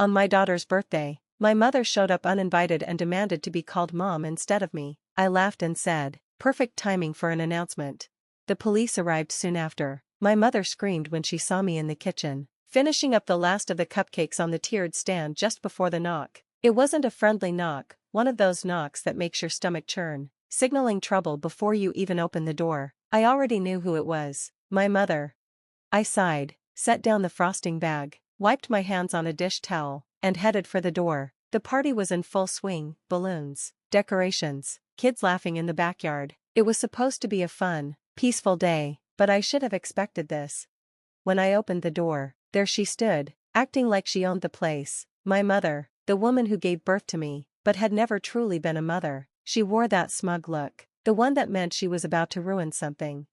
On my daughter's birthday, my mother showed up uninvited and demanded to be called Mom instead of me. I laughed and said, "Perfect timing for an announcement." The police arrived soon after. My mother screamed when she saw me in the kitchen, finishing up the last of the cupcakes on the tiered stand just before the knock. It wasn't a friendly knock, one of those knocks that makes your stomach churn, signaling trouble before you even open the door. I already knew who it was. My mother. I sighed, set down the frosting bag, wiped my hands on a dish towel, and headed for the door. The party was in full swing, balloons, decorations, kids laughing in the backyard. It was supposed to be a fun, peaceful day, but I should have expected this. When I opened the door, there she stood, acting like she owned the place. My mother, the woman who gave birth to me, but had never truly been a mother. She wore that smug look, the one that meant she was about to ruin something.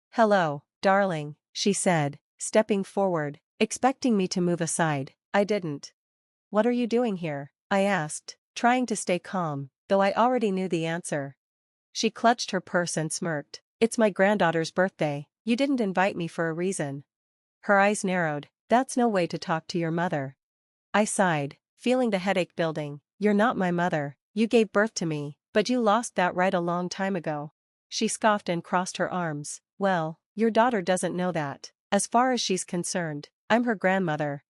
"Hello, darling," she said, stepping forward, expecting me to move aside. I didn't. "What are you doing here?" I asked, trying to stay calm, though I already knew the answer. She clutched her purse and smirked. "It's my granddaughter's birthday. You didn't invite me for a reason." Her eyes narrowed. "That's no way to talk to your mother." I sighed, feeling the headache building. "You're not my mother. You gave birth to me, but you lost that right a long time ago." She scoffed and crossed her arms. "Well, your daughter doesn't know that. As far as she's concerned, I'm her grandmother."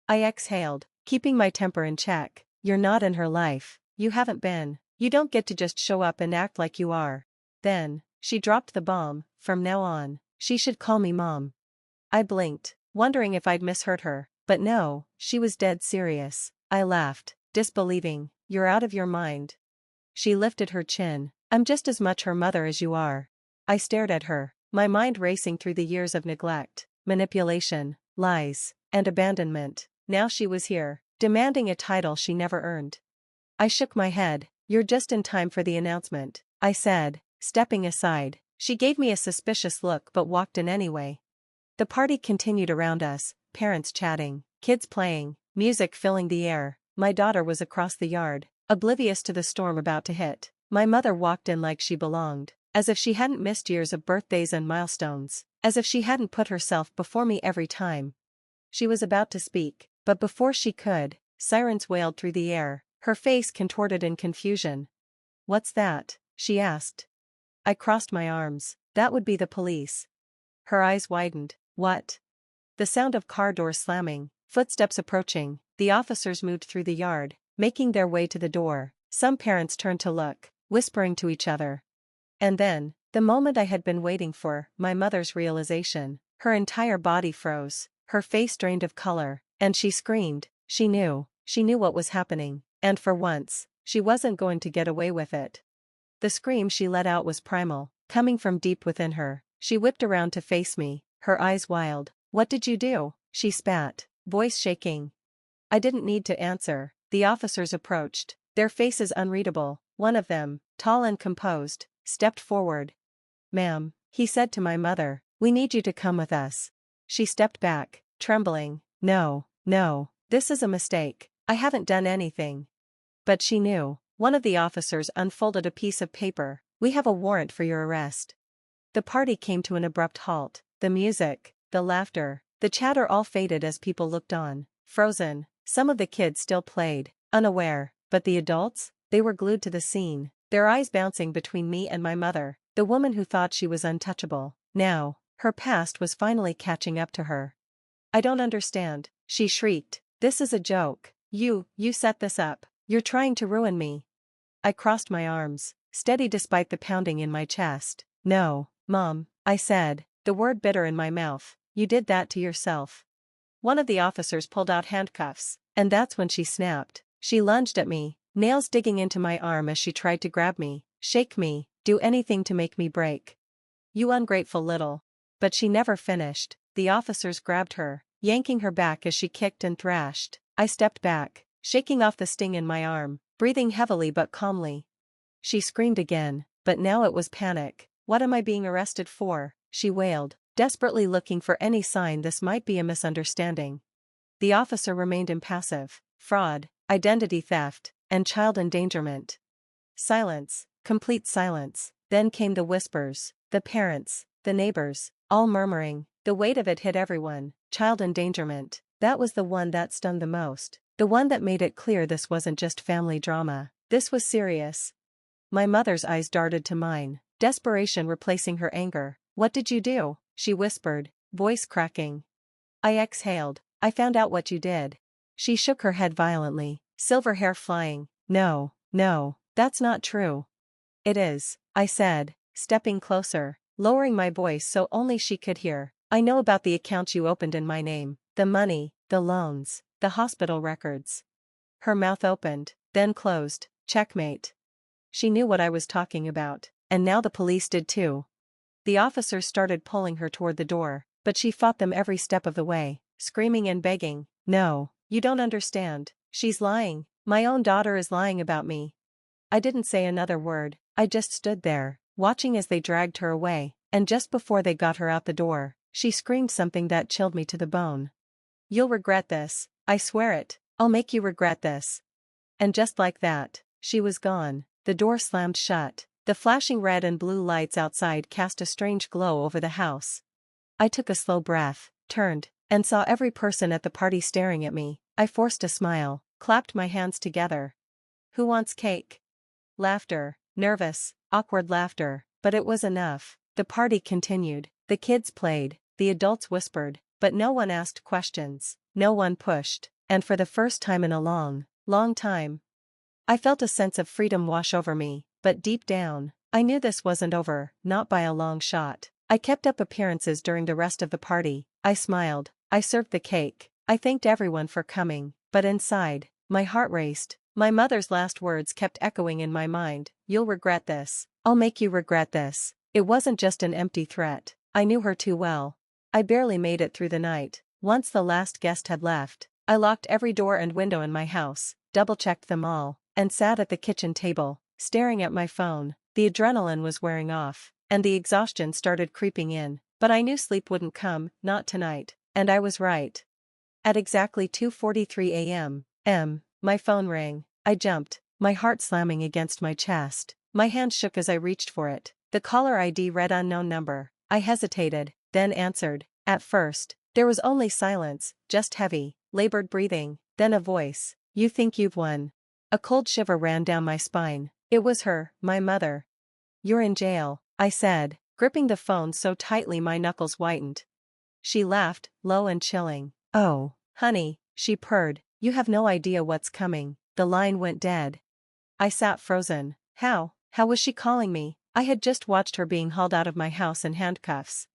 I exhaled, keeping my temper in check. "You're not in her life. You haven't been. You don't get to just show up and act like you are." Then, she dropped the bomb. "From now on, she should call me Mom." I blinked, wondering if I'd misheard her, but no, she was dead serious. I laughed, disbelieving. "You're out of your mind." She lifted her chin. "I'm just as much her mother as you are." I stared at her, my mind racing through the years of neglect, manipulation, lies, and abandonment. Now she was here, demanding a title she never earned. I shook my head. "You're just in time for the announcement," I said, stepping aside. She gave me a suspicious look but walked in anyway. The party continued around us, parents chatting, kids playing, music filling the air. My daughter was across the yard, oblivious to the storm about to hit. My mother walked in like she belonged, as if she hadn't missed years of birthdays and milestones, as if she hadn't put herself before me every time. She was about to speak, but before she could, sirens wailed through the air, her face contorted in confusion. "What's that?" she asked. I crossed my arms. "That would be the police." Her eyes widened. "What?" The sound of car doors slamming, footsteps approaching. The officers moved through the yard, making their way to the door. Some parents turned to look, whispering to each other. And then, the moment I had been waiting for, my mother's realization. Her entire body froze, her face drained of color, and she screamed. She knew what was happening, and for once, she wasn't going to get away with it. The scream she let out was primal, coming from deep within her. She whipped around to face me, her eyes wild. "What did you do?" she spat, voice shaking. I didn't need to answer. The officers approached, their faces unreadable. One of them, tall and composed, stepped forward. "Ma'am," he said to my mother, "we need you to come with us." She stepped back, trembling. No, this is a mistake. I haven't done anything." But she knew. One of the officers unfolded a piece of paper. "We have a warrant for your arrest." The party came to an abrupt halt. The music, the laughter, the chatter all faded as people looked on, frozen. Some of the kids still played, unaware, but the adults, they were glued to the scene, their eyes bouncing between me and my mother, the woman who thought she was untouchable. Now, her past was finally catching up to her. "I don't understand," she shrieked. "This is a joke. You set this up. You're trying to ruin me." I crossed my arms, steady despite the pounding in my chest. "No, Mom," I said, the word bitter in my mouth. "You did that to yourself." One of the officers pulled out handcuffs, and that's when she snapped. She lunged at me, nails digging into my arm as she tried to grab me, shake me, do anything to make me break. "You ungrateful little." But she never finished. The officers grabbed her, yanking her back as she kicked and thrashed. I stepped back, shaking off the sting in my arm, breathing heavily but calmly. She screamed again, but now it was panic. "What am I being arrested for?" she wailed, desperately looking for any sign this might be a misunderstanding. The officer remained impassive. "Fraud, identity theft, and child endangerment." Silence, complete silence. Then came the whispers, the parents, the neighbors, all murmuring. The weight of it hit everyone. Child endangerment. That was the one that stung the most. The one that made it clear this wasn't just family drama. This was serious. My mother's eyes darted to mine, desperation replacing her anger. "What did you do?" she whispered, voice cracking. I exhaled. "I found out what you did." She shook her head violently, silver hair flying. "No, no, that's not true." "It is," I said, stepping closer, lowering my voice so only she could hear. "I know about the account you opened in my name, the money, the loans, the hospital records." Her mouth opened, then closed. Checkmate. She knew what I was talking about, and now the police did too. The officers started pulling her toward the door, but she fought them every step of the way, screaming and begging. "No, you don't understand. She's lying. My own daughter is lying about me." I didn't say another word, I just stood there, watching as they dragged her away, and just before they got her out the door, she screamed something that chilled me to the bone. "You'll regret this, I swear it, I'll make you regret this." And just like that, she was gone. The door slammed shut. The flashing red and blue lights outside cast a strange glow over the house. I took a slow breath, turned, and saw every person at the party staring at me. I forced a smile, clapped my hands together. "Who wants cake?" Laughter, nervous, awkward laughter, but it was enough. The party continued, the kids played, the adults whispered, but no one asked questions, no one pushed, and for the first time in a long, long time, I felt a sense of freedom wash over me, but deep down, I knew this wasn't over, not by a long shot. I kept up appearances during the rest of the party. I smiled, I served the cake, I thanked everyone for coming, but inside, my heart raced. My mother's last words kept echoing in my mind. "You'll regret this. I'll make you regret this." It wasn't just an empty threat. I knew her too well. I barely made it through the night. Once the last guest had left, I locked every door and window in my house, double-checked them all, and sat at the kitchen table, staring at my phone. The adrenaline was wearing off, and the exhaustion started creeping in, but I knew sleep wouldn't come, not tonight, and I was right. At exactly 2:43 a.m., my phone rang. I jumped, my heart slamming against my chest. My hand shook as I reached for it. The caller ID read unknown number. I hesitated, then answered. At first, there was only silence, just heavy, labored breathing, then a voice. "You think you've won." A cold shiver ran down my spine. It was her, my mother. "You're in jail," I said, gripping the phone so tightly my knuckles whitened. She laughed, low and chilling. "Oh, honey," she purred, "you have no idea what's coming." The line went dead. I sat frozen. How was she calling me? I had just watched her being hauled out of my house in handcuffs.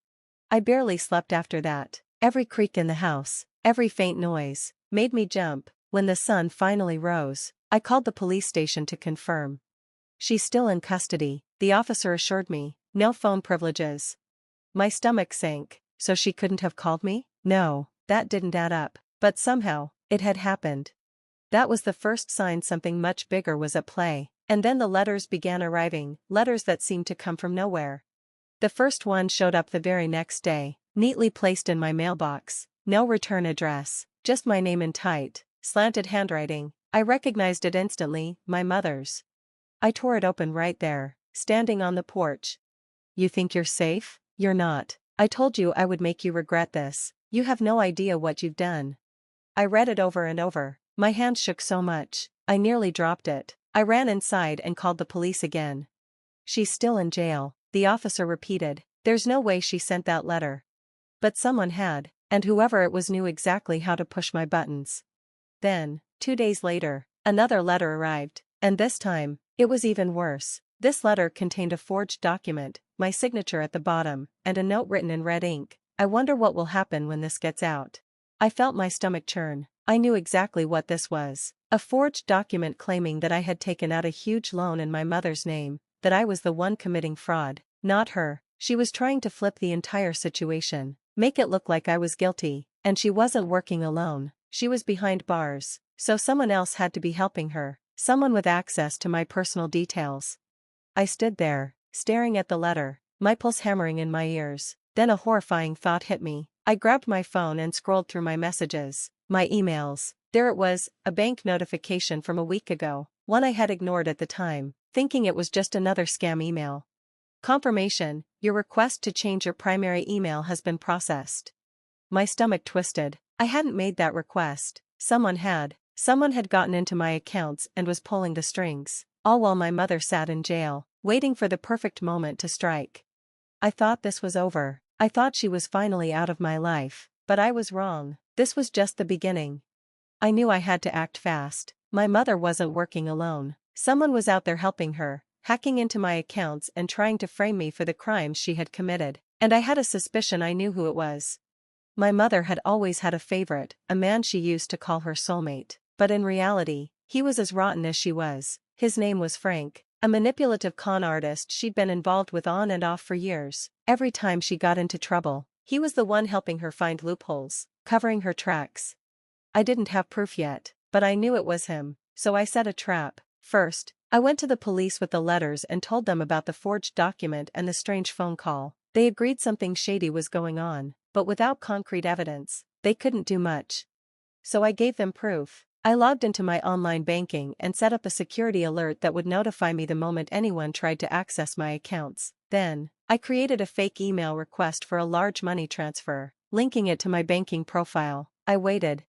I barely slept after that. Every creak in the house, every faint noise, made me jump. When the sun finally rose, I called the police station to confirm. "She's still in custody," the officer assured me. "No phone privileges." My stomach sank. So she couldn't have called me? No, that didn't add up. But somehow, it had happened. That was the first sign something much bigger was at play. And then the letters began arriving, letters that seemed to come from nowhere. The first one showed up the very next day, neatly placed in my mailbox. No return address, just my name in tight, slanted handwriting. I recognized it instantly, my mother's. I tore it open right there, standing on the porch. "You think you're safe? You're not. I told you I would make you regret this. You have no idea what you've done." I read it over and over. My hand shook so much, I nearly dropped it. I ran inside and called the police again. "She's still in jail," the officer repeated. "There's no way she sent that letter." But someone had, and whoever it was knew exactly how to push my buttons. Then, 2 days later, another letter arrived, and this time, it was even worse. This letter contained a forged document, my signature at the bottom, and a note written in red ink. "I wonder what will happen when this gets out." I felt my stomach churn. I knew exactly what this was. A forged document claiming that I had taken out a huge loan in my mother's name, that I was the one committing fraud, not her. She was trying to flip the entire situation, make it look like I was guilty, and she wasn't working alone. She was behind bars, so someone else had to be helping her, someone with access to my personal details. I stood there, staring at the letter, my pulse hammering in my ears. Then a horrifying thought hit me. I grabbed my phone and scrolled through my messages, my emails. There it was, a bank notification from a week ago, one I had ignored at the time, thinking it was just another scam email. "Confirmation, your request to change your primary email has been processed." My stomach twisted. I hadn't made that request. Someone had. Someone had gotten into my accounts and was pulling the strings, all while my mother sat in jail, waiting for the perfect moment to strike. I thought this was over. I thought she was finally out of my life, but I was wrong. This was just the beginning. I knew I had to act fast. My mother wasn't working alone. Someone was out there helping her, hacking into my accounts and trying to frame me for the crimes she had committed. And I had a suspicion I knew who it was. My mother had always had a favorite, a man she used to call her soulmate. But in reality, he was as rotten as she was. His name was Frank, a manipulative con artist she'd been involved with on and off for years. Every time she got into trouble, he was the one helping her find loopholes, covering her tracks. I didn't have proof yet, but I knew it was him, so I set a trap. First, I went to the police with the letters and told them about the forged document and the strange phone call. They agreed something shady was going on, but without concrete evidence, they couldn't do much. So I gave them proof. I logged into my online banking and set up a security alert that would notify me the moment anyone tried to access my accounts. Then, I created a fake email request for a large money transfer, linking it to my banking profile. I waited.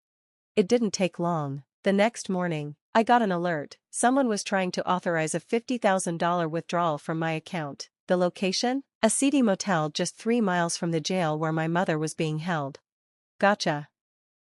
It didn't take long. The next morning, I got an alert. Someone was trying to authorize a $50,000 withdrawal from my account. The location? A seedy motel just 3 miles from the jail where my mother was being held. Gotcha.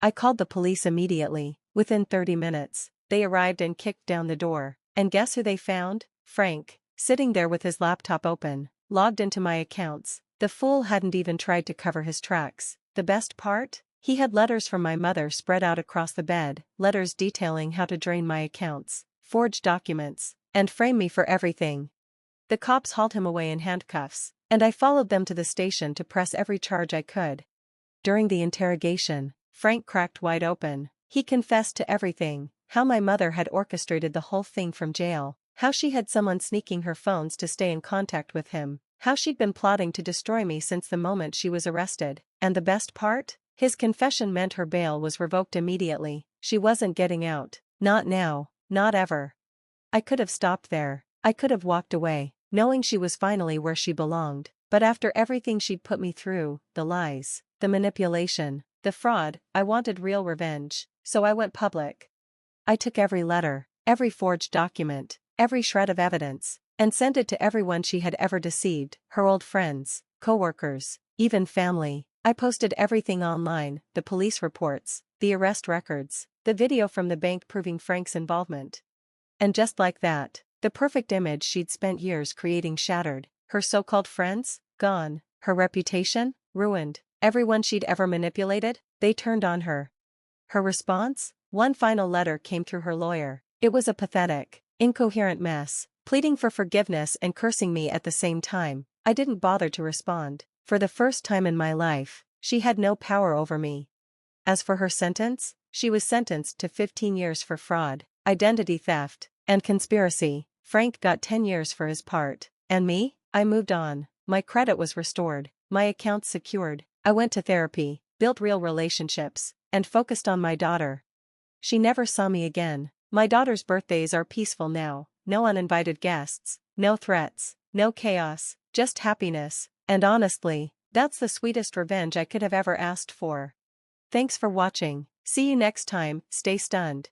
I called the police immediately. Within 30 minutes, they arrived and kicked down the door. And guess who they found? Frank, sitting there with his laptop open, logged into my accounts. The fool hadn't even tried to cover his tracks. The best part? He had letters from my mother spread out across the bed, letters detailing how to drain my accounts, forge documents, and frame me for everything. The cops hauled him away in handcuffs, and I followed them to the station to press every charge I could. During the interrogation, Frank cracked wide open. He confessed to everything, how my mother had orchestrated the whole thing from jail, how she had someone sneaking her phones to stay in contact with him, how she'd been plotting to destroy me since the moment she was arrested, and the best part? His confession meant her bail was revoked immediately. She wasn't getting out. Not now, not ever. I could have stopped there. I could have walked away, knowing she was finally where she belonged. But after everything she'd put me through, the lies, the manipulation, the fraud, I wanted real revenge. So I went public. I took every letter, every forged document, every shred of evidence, and sent it to everyone she had ever deceived, her old friends, co-workers, even family. I posted everything online, the police reports, the arrest records, the video from the bank proving Frank's involvement. And just like that, the perfect image she'd spent years creating shattered. Her so-called friends? Gone. Her reputation? Ruined. Everyone she'd ever manipulated? They turned on her. Her response? One final letter came through her lawyer. It was a pathetic, incoherent mess, pleading for forgiveness and cursing me at the same time. I didn't bother to respond. For the first time in my life, she had no power over me. As for her sentence, she was sentenced to 15 years for fraud, identity theft, and conspiracy. Frank got 10 years for his part. And me? I moved on. My credit was restored, my accounts secured. I went to therapy, built real relationships, and focused on my daughter. She never saw me again. My daughter's birthdays are peaceful now, no uninvited guests, no threats, no chaos, just happiness, and honestly, that's the sweetest revenge I could have ever asked for. Thanks for watching. See you next time, stay stunned.